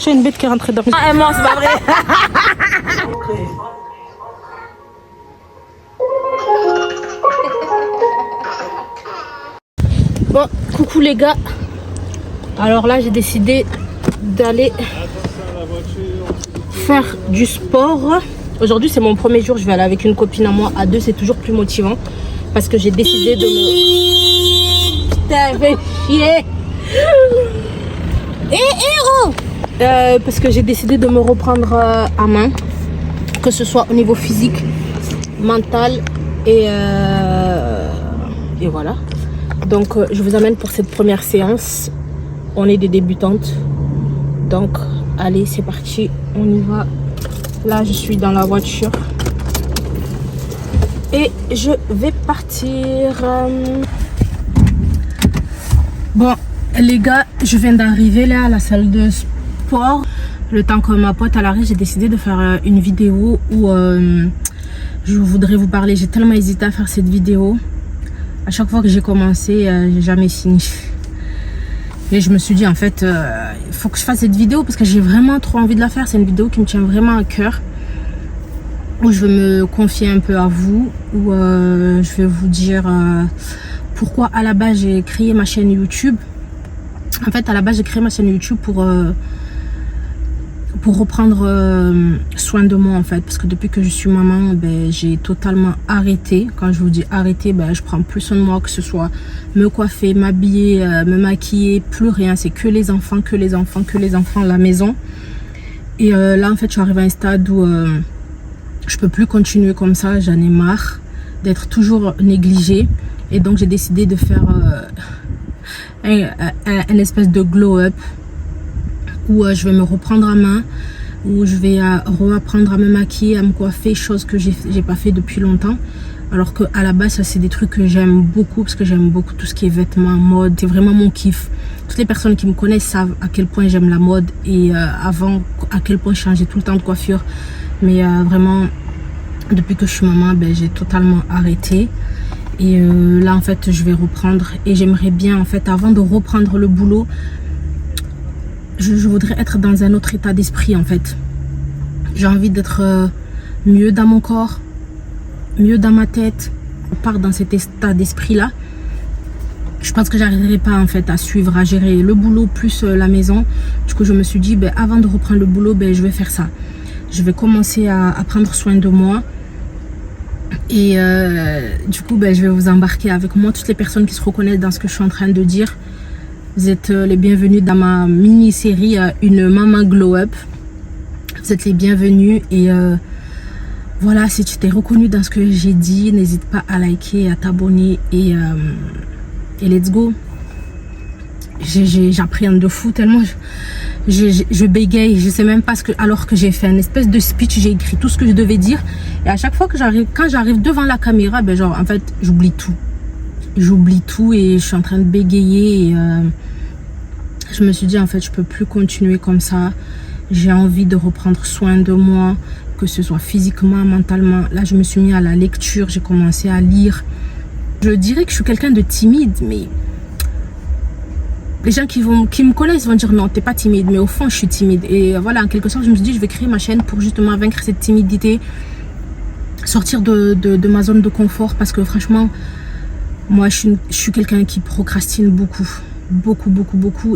J'ai une bête qui est rentrée dans... Ah, moi, c'est pas vrai. Bon, coucou les gars. Alors là, j'ai décidé d'aller faire du sport. Aujourd'hui, c'est mon premier jour. Je vais aller avec une copine à moi. À deux, c'est toujours plus motivant. Parce que j'ai décidé de me... Putain, fais chier. Parce que j'ai décidé de me reprendre à main. Que ce soit au niveau physique, mental et voilà. Donc je vous amène pour cette première séance. On est des débutantes. Donc allez, c'est parti, on y va. Là je suis dans la voiture. Et je vais partir. Bon les gars, je viens d'arriver là à la salle de sport. Le temps que ma pote elle arrive, j'ai décidé de faire une vidéo où je voudrais vous parler. J'ai tellement hésité à faire cette vidéo. À chaque fois que j'ai commencé, j'ai jamais fini. Et je me suis dit en fait, il faut que je fasse cette vidéo parce que j'ai vraiment trop envie de la faire. C'est une vidéo qui me tient vraiment à cœur. Où je vais me confier un peu à vous. Où je vais vous dire pourquoi à la base j'ai créé ma chaîne YouTube. En fait, à la base j'ai créé ma chaîne YouTube pour reprendre soin de moi en fait, parce que depuis que je suis maman, ben, j'ai totalement arrêté. Quand je vous dis arrêter, ben, je prends plus soin de moi, que ce soit me coiffer, m'habiller, me maquiller, plus rien, c'est que les enfants, que les enfants, que les enfants à la maison. Et là en fait je suis arrivée à un stade où je peux plus continuer comme ça, j'en ai marre d'être toujours négligée. Et donc j'ai décidé de faire un espèce de glow up où je vais me reprendre à main, où je vais reapprendre à me maquiller, à me coiffer, chose que j'ai pas fait depuis longtemps. Alors que à la base, ça c'est des trucs que j'aime beaucoup, parce que j'aime beaucoup tout ce qui est vêtements, mode, c'est vraiment mon kiff. Toutes les personnes qui me connaissent savent à quel point j'aime la mode et avant à quel point je changeais tout le temps de coiffure. Mais vraiment, depuis que je suis maman, ben, j'ai totalement arrêté. Et là en fait, je vais reprendre et j'aimerais bien en fait, avant de reprendre le boulot, je voudrais être dans un autre état d'esprit en fait. J'ai envie d'être mieux dans mon corps, mieux dans ma tête. Je pars dans cet état d'esprit là. Je pense que j'arriverai pas en fait à suivre, à gérer le boulot plus la maison. Du coup je me suis dit ben, avant de reprendre le boulot, ben, je vais faire ça. Je vais commencer à prendre soin de moi. Et du coup ben, je vais vous embarquer avec moi. Toutes les personnes qui se reconnaissent dans ce que je suis en train de dire, vous êtes les bienvenus dans ma mini-série Une Maman Glow Up. Vous êtes les bienvenus et voilà, si tu t'es reconnu dans ce que j'ai dit, n'hésite pas à liker, à t'abonner et let's go. J'appréhende de fou tellement je bégaye, je sais même pas ce que, alors que j'ai fait une espèce de speech, j'ai écrit tout ce que je devais dire et à chaque fois que quand j'arrive devant la caméra, ben genre en fait j'oublie tout et je suis en train de bégayer et je me suis dit en fait je peux plus continuer comme ça. J'ai envie de reprendre soin de moi, que ce soit physiquement, mentalement. Là je me suis mis à la lecture, j'ai commencé à lire. Je dirais que je suis quelqu'un de timide, mais les gens qui me connaissent vont dire non, t'es pas timide, mais au fond je suis timide. Et voilà, en quelque sorte je me suis dit je vais créer ma chaîne pour justement vaincre cette timidité, sortir de ma zone de confort, parce que franchement moi je suis quelqu'un qui procrastine beaucoup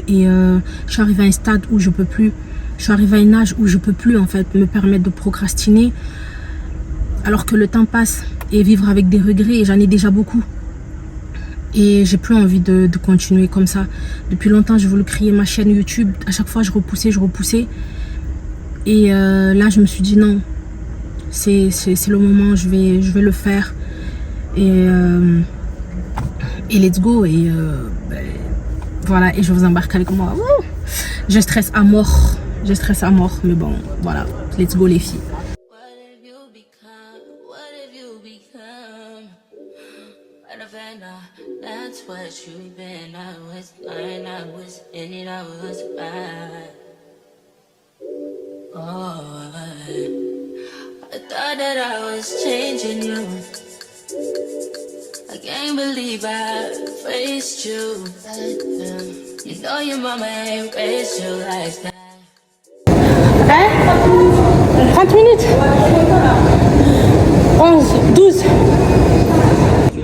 et je suis arrivée à un stade où je peux plus, je suis arrivée à un âge où je peux plus en fait me permettre de procrastiner, alors que le temps passe et vivre avec des regrets, et j'en ai déjà beaucoup et j'ai plus envie de continuer comme ça. Depuis longtemps je voulais créer ma chaîne YouTube, à chaque fois je repoussais et là je me suis dit non, c'est le moment, je vais le faire et let's go. Et ben, voilà, et je vous embarque avec moi. Wouh, je stresse à mort, mais bon voilà, let's go les filles. That's what you've been. I was fine, I was in it, I was bad. Oh, I thought that I was changing you. I can't believe I faced you. You know your mama ain't raised you like that. minutes. 11, 12.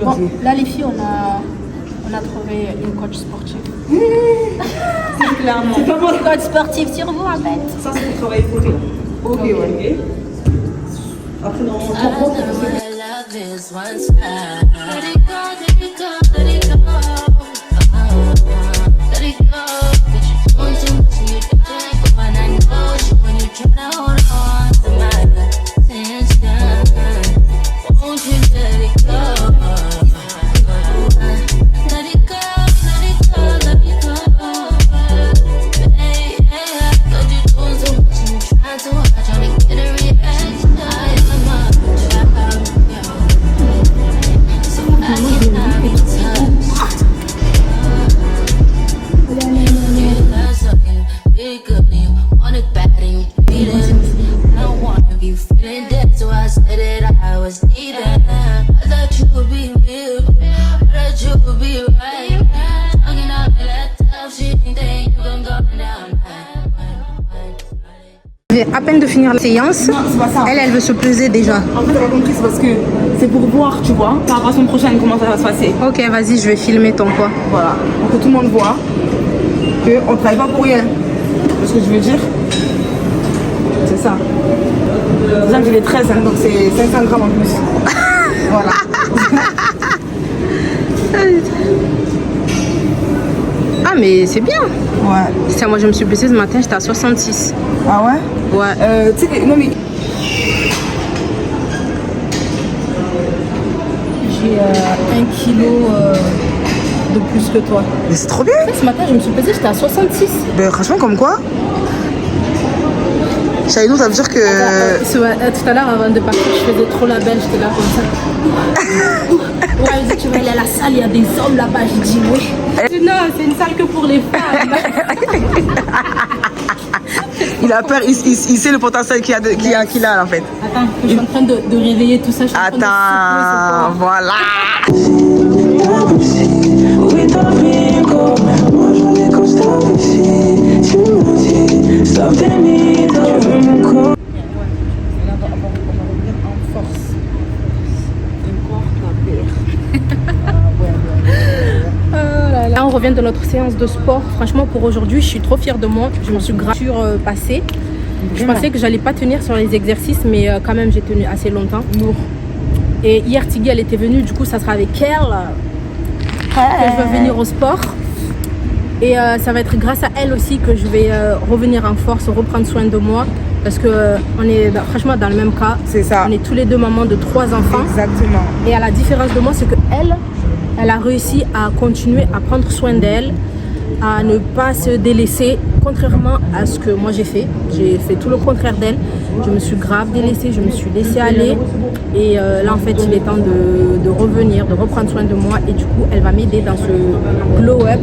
Bon, là les filles, on a trouvé une coach sportive. C'est clairement. C'est pas mon coach sportif sur vous en fait. Ça, c'est le travail photo. Ok, ouais. Après, normalement, À peine de finir la séance, non, c'est pas ça. elle veut se peser déjà. En fait, t'as pas compris, c'est parce que c'est pour voir, tu vois, par rapport à la semaine prochaine, comment ça va se passer. Ok, vas-y, je vais filmer ton poids. Voilà, pour que tout le monde voit qu'on ne travaille pas pour rien. C'est ce que je veux dire. C'est ça. Déjà que j'ai les 13, hein, donc c'est 500 grammes en plus. Voilà. Ah, mais c'est bien. Ouais. Ça, moi, je me suis blessée ce matin, j'étais à 66. Ah ouais? Ouais. Tu sais que, non mais... J'ai 1 kilo de plus que toi. Mais c'est trop bien. Ce matin, je me suis pesée, j'étais à 66. Ben franchement, comme quoi? Chahinou, ça veut dire que... Tout à l'heure, avant de partir, je faisais trop la belle, j'étais là comme ça. Ouais, elle me dit, tu vas aller à la salle, il y a des hommes là-bas. J'ai dit oui. Non, c'est une salle que pour les femmes. Il a peur, il sait le potentiel qu'il a en fait. Attends, je suis en train de réveiller tout ça. Attends, voilà. Là, on revient de notre séance de sport. Franchement, pour aujourd'hui, je suis trop fière de moi. Je me suis passée. Je pensais que j'allais pas tenir sur les exercices, mais quand même, j'ai tenu assez longtemps. Lourd. Et hier, Tiggy, elle était venue. Du coup, ça sera avec elle que je vais venir au sport. Et ça va être grâce à elle aussi que je vais revenir en force, reprendre soin de moi. Parce que on est franchement dans le même cas. C'est ça. On est tous les deux mamans de 3 enfants. Exactement. Et à la différence de moi, c'est que elle a réussi à continuer à prendre soin d'elle, à ne pas se délaisser, contrairement à ce que moi j'ai fait. J'ai fait tout le contraire d'elle. Je me suis grave délaissée, je me suis laissée aller. Et là, en fait, il est temps de revenir, de reprendre soin de moi. Et du coup, elle va m'aider dans ce glow-up.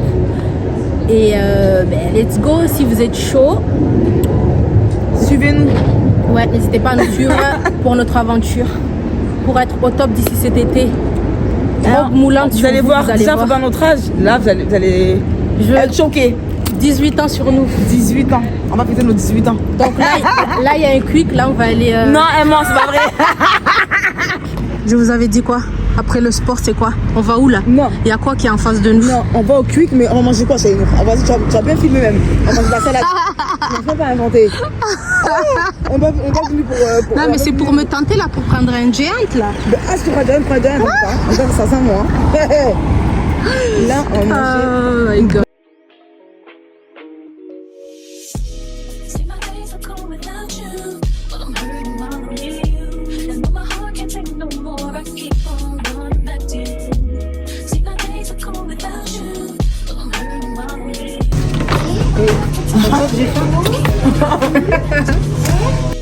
Et let's go, si vous êtes chaud. Suivez-nous. Ouais, n'hésitez pas à nous suivre pour notre aventure, pour être au top d'ici cet été. Robe moulante, vous allez voir, déjà pour notre âge, là vous allez être choqués. 18 ans sur nous. 18 ans, on va fêter nos 18 ans. Donc là il y a un quick, là on va aller... Non, Emma, c'est pas vrai. Je vous avais dit quoi? Après le sport, c'est quoi? On va où là? Non. Il y a quoi qui est en face de nous? Non, on va au quick, mais on va manger quoi chez nous? Vas-y, tu vas bien filmer même. On mange de la salade. On va pas inventer. On va venir pour... Non, mais c'est pour me tenter là, pour prendre un géant là. Ah, si tu prends un, on va ça sans moi. Là, on va manger. Oh my god.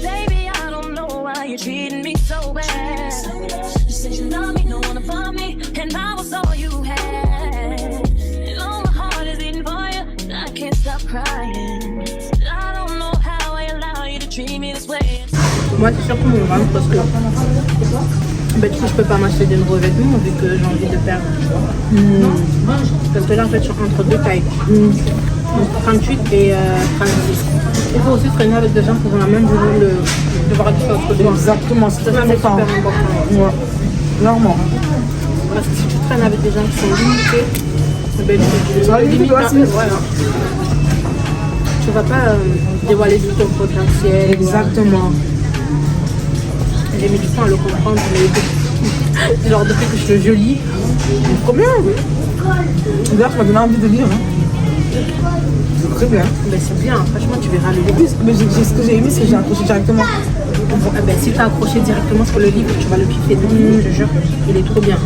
Baby, I don't know why you're treating me so bad. You said you love me, don't wanna find me, and I was all you had. And all my heart is beating for you, and I can't stop crying. I don't know how I allow you to treat me this way. Moi, c'est surtout mon ventre parce que du coup, je peux pas m'acheter de nouveaux vêtements vu que j'ai envie de perdre. Parce que là, en fait, je suis entre deux tailles. Donc 38 et 36. Il faut aussi traîner avec des gens qui ont la même vision de voir les choses que toi. Exactement, c'est très Ça, c'est super important. important. Ouais. Clairement. Parce que si tu traînes avec des gens qui sont limités, ben, Ça va limiter toi aussi. Tu vas pas dévoiler tout ton potentiel. Exactement. J'ai mis du temps à le comprendre, mais genre depuis que je lis, Trop bien. D'ailleurs, tu m'as donné envie de lire. Hein. C'est très bien. ben c'est bien, franchement tu verras le livre. Mais ce que j'ai aimé, c'est que j'ai accroché directement. Ben, si tu as accroché directement sur le livre, tu vas le kiffer. Donc, je te jure, il est trop bien.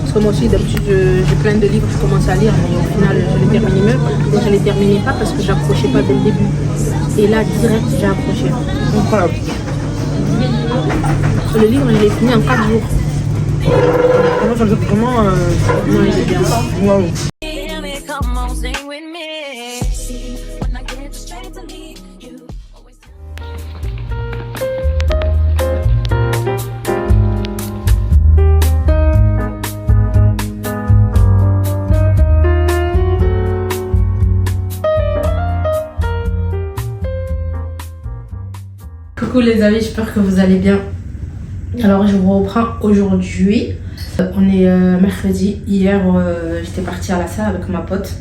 Parce que moi aussi, d'habitude, j'ai plein de livres, je commence à lire, mais au final, je les termine même. Donc, je ne les terminais pas parce que j'accrochais pas dès le début. Et là, direct, j'ai accroché. Incroyable. Le livre, je l'ai fini en 4 jours. Moi, ça me fait vraiment. Non, il est bien. Waouh. Hear me, come on, sing with me. When I get straight to me, you always Coucou les amis, j'espère que vous allez bien. Alors je vous reprends aujourd'hui. On est mercredi. Hier j'étais partie à la salle avec ma pote.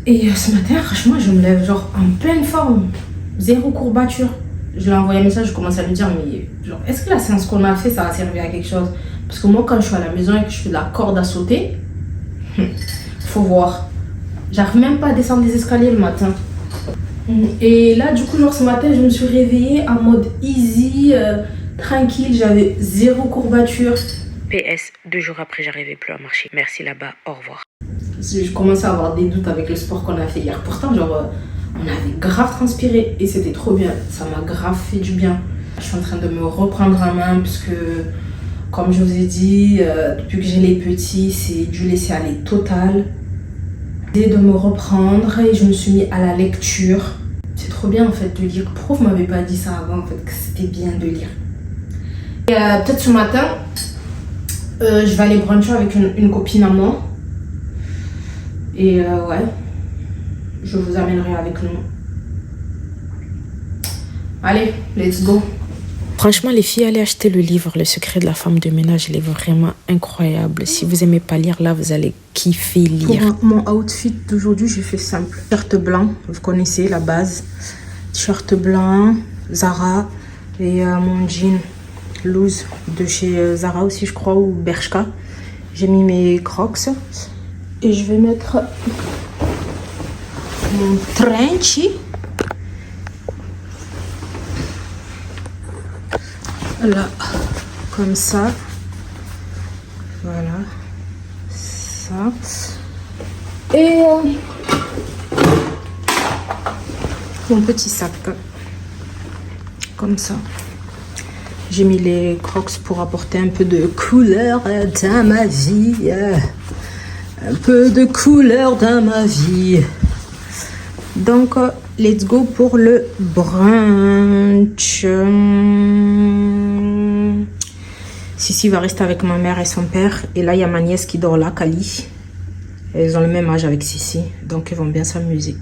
Et ce matin franchement je me lève genre en pleine forme. Zéro courbature. Je lui ai envoyé un message, je commence à lui dire mais genre est-ce que la séance qu'on a fait ça va servir à quelque chose? Parce que moi quand je suis à la maison et que je fais de la corde à sauter, faut voir. J'arrive même pas à descendre les escaliers le matin. Et là du coup genre ce matin je me suis réveillée en mode easy, tranquille, j'avais zéro courbature. PS, 2 jours après j'arrivais plus à marcher. Merci là-bas, au revoir. Je commençais à avoir des doutes avec le sport qu'on a fait hier. Pourtant genre on avait grave transpiré et c'était trop bien, ça m'a grave fait du bien. Je suis en train de me reprendre en main parce que comme je vous ai dit, depuis que j'ai les petits c'est du laisser aller total. De me reprendre et je me suis mis à la lecture. C'est trop bien en fait de lire. Pourquoi vous m'avez pas dit ça avant en fait, que c'était bien de lire? Et peut-être ce matin, je vais aller bruncher avec une copine à moi. Et ouais, je vous amènerai avec nous. Allez, let's go. Franchement, les filles, allez acheter le livre Le secret de la femme de ménage. Il est vraiment incroyable. Si vous aimez pas lire, là, vous allez kiffer lire. Pour mon outfit d'aujourd'hui, j'ai fait simple. T-shirt blanc, vous connaissez la base. T-shirt blanc, Zara. Et mon jean loose de chez Zara aussi, je crois, ou Bershka. J'ai mis mes crocs. Et je vais mettre mon trench. Là, comme ça. Voilà. Ça. Et mon petit sac. Comme ça. J'ai mis les crocs pour apporter un peu de couleur dans ma vie. Un peu de couleur dans ma vie. Donc, let's go pour le brunch. Sissi va rester avec ma mère et son père. Et là, il y a ma nièce qui dort là, Kali. Elles ont le même âge avec Sissi. Donc, ils vont bien s'amuser.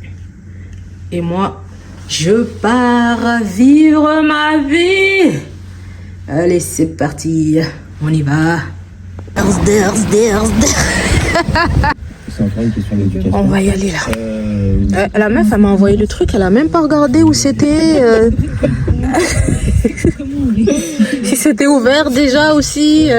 Et moi, je pars vivre ma vie. Allez, c'est parti. On y va. C'est encore une question d'éducation. On va y aller là. La meuf, elle m'a envoyé le truc, elle a même pas regardé où c'était. Si c'était ouvert déjà aussi.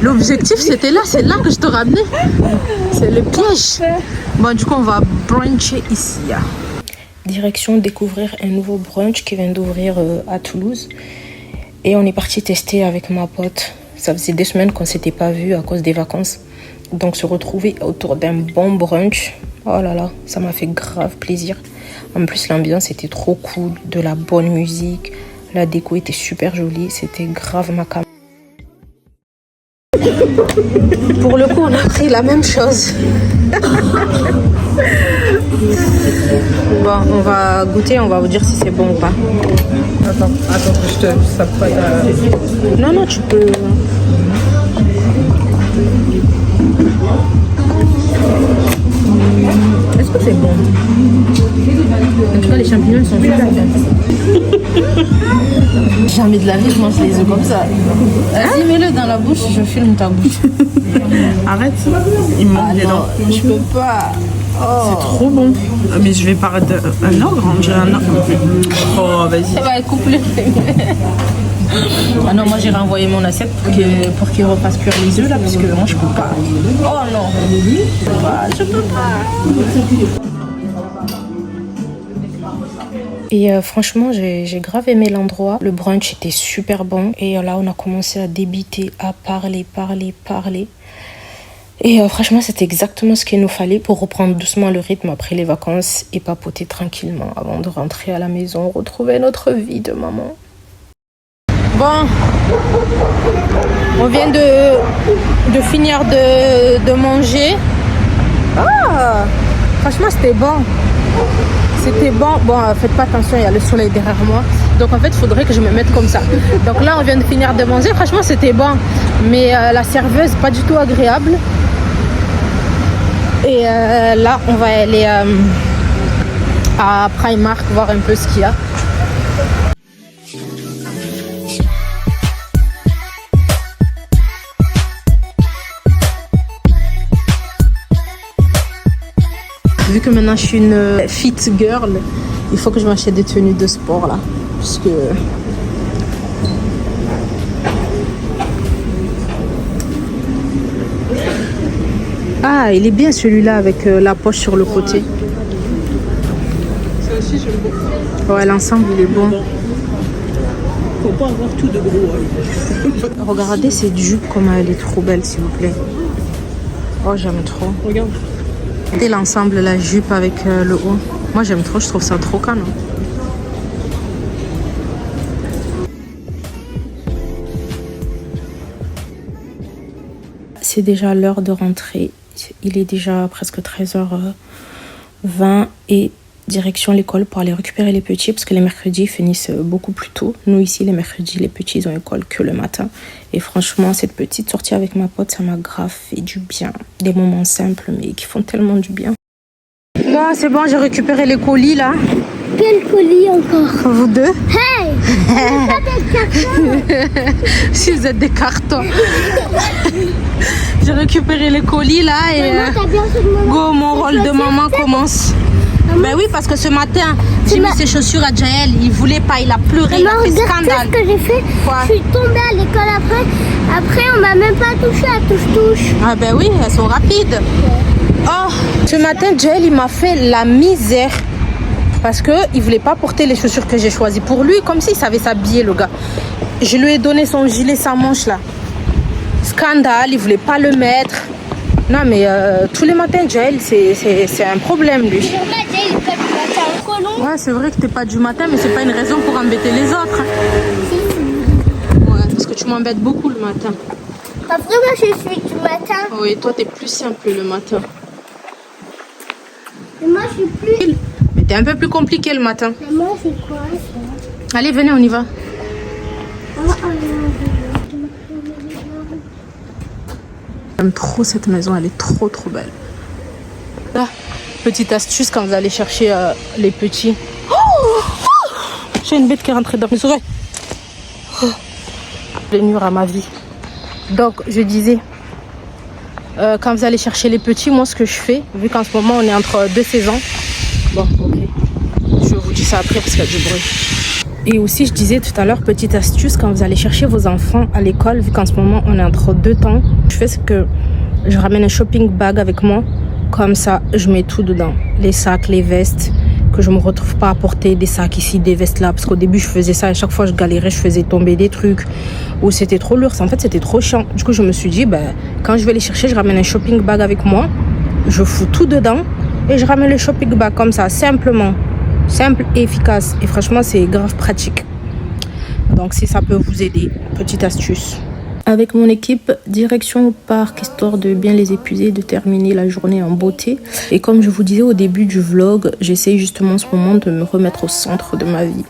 L'objectif c'était là, c'est là que je te ramenais. C'est le piège. Bon, du coup, on va bruncher ici. Direction découvrir un nouveau brunch qui vient d'ouvrir à Toulouse. Et on est parti tester avec ma pote. Ça faisait 2 semaines qu'on s'était pas vu à cause des vacances. Donc se retrouver autour d'un bon brunch, oh là là, ça m'a fait grave plaisir. En plus l'ambiance était trop cool, de la bonne musique, la déco était super jolie, c'était grave ma cam. Pour le coup, on a pris la même chose. Bon, on va goûter, on va vous dire si c'est bon ou pas. Attends, que je te sape pas. Non, non, tu peux. Est-ce que c'est bon? En tout cas, les champignons ils sont super bons. Jamais de la vie, je mange les œufs comme ça. Vas-y, mets-le dans la bouche, je filme ta bouche. Arrête, il me manque des dents. Je peux pas. C'est trop bon. Mais je vais paraître un ogre, on dirait un ogre. Oh, vas-y. Ça va couper. Ah non, moi j'ai renvoyé mon assiette pour qu'il refasse cuire les œufs là, parce que moi je peux pas. Oh non, je peux pas. Et franchement, j'ai grave aimé l'endroit. Le brunch était super bon. Et là, on a commencé à débiter, à parler. Et franchement, c'était exactement ce qu'il nous fallait pour reprendre doucement le rythme après les vacances et papoter tranquillement avant de rentrer à la maison, retrouver notre vie de maman. Bon, on vient de finir de manger. Ah, franchement, c'était bon. C'était bon. Bon, faites pas attention, il y a le soleil derrière moi. Donc en fait, il faudrait que je me mette comme ça. Donc là, on vient de finir de manger. Franchement, c'était bon. Mais la serveuse, pas du tout agréable. Et là, on va aller à Primark voir un peu ce qu'il y a. Vu que maintenant je suis une fit girl, il faut que je m'achète des tenues de sport là. Parce que... Ah, il est bien celui-là avec la poche sur le côté. Ça aussi, j'aime beaucoup. Ouais, l'ensemble il est bon. Faut pas avoir tout de gros. Regardez cette jupe, comment elle est trop belle, s'il vous plaît. Oh, j'aime trop. Regarde. Regardez l'ensemble, la jupe avec le haut. Moi, j'aime trop, je trouve ça trop canon. C'est déjà l'heure de rentrer. Il est déjà presque 13h20 et direction l'école pour aller récupérer les petits parce que les mercredis finissent beaucoup plus tôt. Nous ici, les mercredis, les petits ils ont école que le matin. Et franchement, cette petite sortie avec ma pote, ça m'a grave fait du bien. Des moments simples mais qui font tellement du bien. Bon, c'est bon, j'ai récupéré les colis là. Quel colis encore? Vous deux? Hey! C'est pas des cartons! Si vous êtes des cartons. J'ai récupéré les colis là et go, mon rôle de maman commence. Ben oui, parce que ce matin, j'ai mis ses chaussures à Jaël. Il voulait pas, il a pleuré, il a fait scandale. Ce que j'ai fait. Quoi? Je suis tombée à l'école après. Après, on m'a même pas touché à touche-touche. Ah ben oui, elles sont rapides. Oh, ce matin, Jaël, il m'a fait la misère. Parce qu'il voulait pas porter les chaussures que j'ai choisies pour lui, comme s'il savait s'habiller, le gars. Je lui ai donné son gilet sans manche là. Scandale, il voulait pas le mettre. Non mais tous les matins, Jaël, c'est un problème lui. Ouais, c'est vrai que t'es pas du matin, mais c'est pas une raison pour embêter les autres. Ouais, parce que tu m'embêtes beaucoup le matin. Après, moi, je suis du matin. Oui, toi t'es plus simple le matin. Et moi, je suis plus... Mais t'es un peu plus compliqué le matin. Et moi, c'est quoi ça? Allez, venez, on y va. J'aime trop cette maison, elle est trop belle. Là, petite astuce quand vous allez chercher les petits. J'ai une bête qui est rentrée dans mes oreilles. Les murs à ma vie. Donc je disais, quand vous allez chercher les petits, moi ce que je fais, vu qu'en ce moment on est entre deux saisons. Bon, ok. Je vous dis ça après parce qu'il y a du bruit. Et aussi, je disais tout à l'heure, petite astuce, quand vous allez chercher vos enfants à l'école, vu qu'en ce moment, on est entre deux temps, je fais ce que je ramène un shopping bag avec moi. Comme ça, je mets tout dedans. Les sacs, les vestes, que je me retrouve pas à porter des sacs ici, des vestes là. Parce qu'au début, je faisais ça et chaque fois, je galérais, je faisais tomber des trucs. Ou c'était trop lourd. En fait, c'était trop chiant. Du coup, je me suis dit, quand je vais les chercher, je ramène un shopping bag avec moi. Je fous tout dedans et je ramène le shopping bag comme ça, simplement. Simple et efficace. Et franchement, c'est grave pratique. Donc, si ça peut vous aider, petite astuce. Avec mon équipe, direction au parc, histoire de bien les épuiser, de terminer la journée en beauté. Et comme je vous disais au début du vlog, j'essaye justement en ce moment de me remettre au centre de ma vie.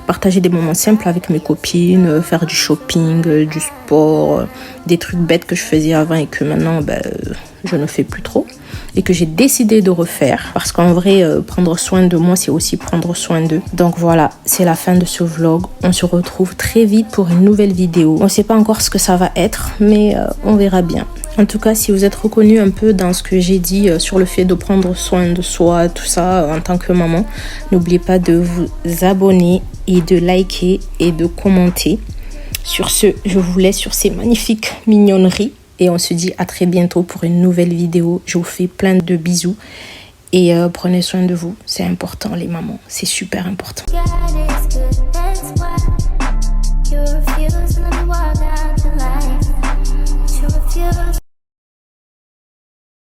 Partager des moments simples avec mes copines, faire du shopping, du sport, des trucs bêtes que je faisais avant et que maintenant je ne fais plus trop. Et que j'ai décidé de refaire parce qu'en vrai prendre soin de moi c'est aussi prendre soin d'eux. Donc voilà, c'est la fin de ce vlog. On se retrouve très vite pour une nouvelle vidéo. On ne sait pas encore ce que ça va être, mais on verra bien. En tout cas, si vous êtes reconnu un peu dans ce que j'ai dit sur le fait de prendre soin de soi, tout ça en tant que maman, n'oubliez pas de vous abonner et de liker et de commenter. Sur ce, je vous laisse sur ces magnifiques mignonneries. Et on se dit à très bientôt pour une nouvelle vidéo. Je vous fais plein de bisous. Et prenez soin de vous. C'est important les mamans. C'est super important.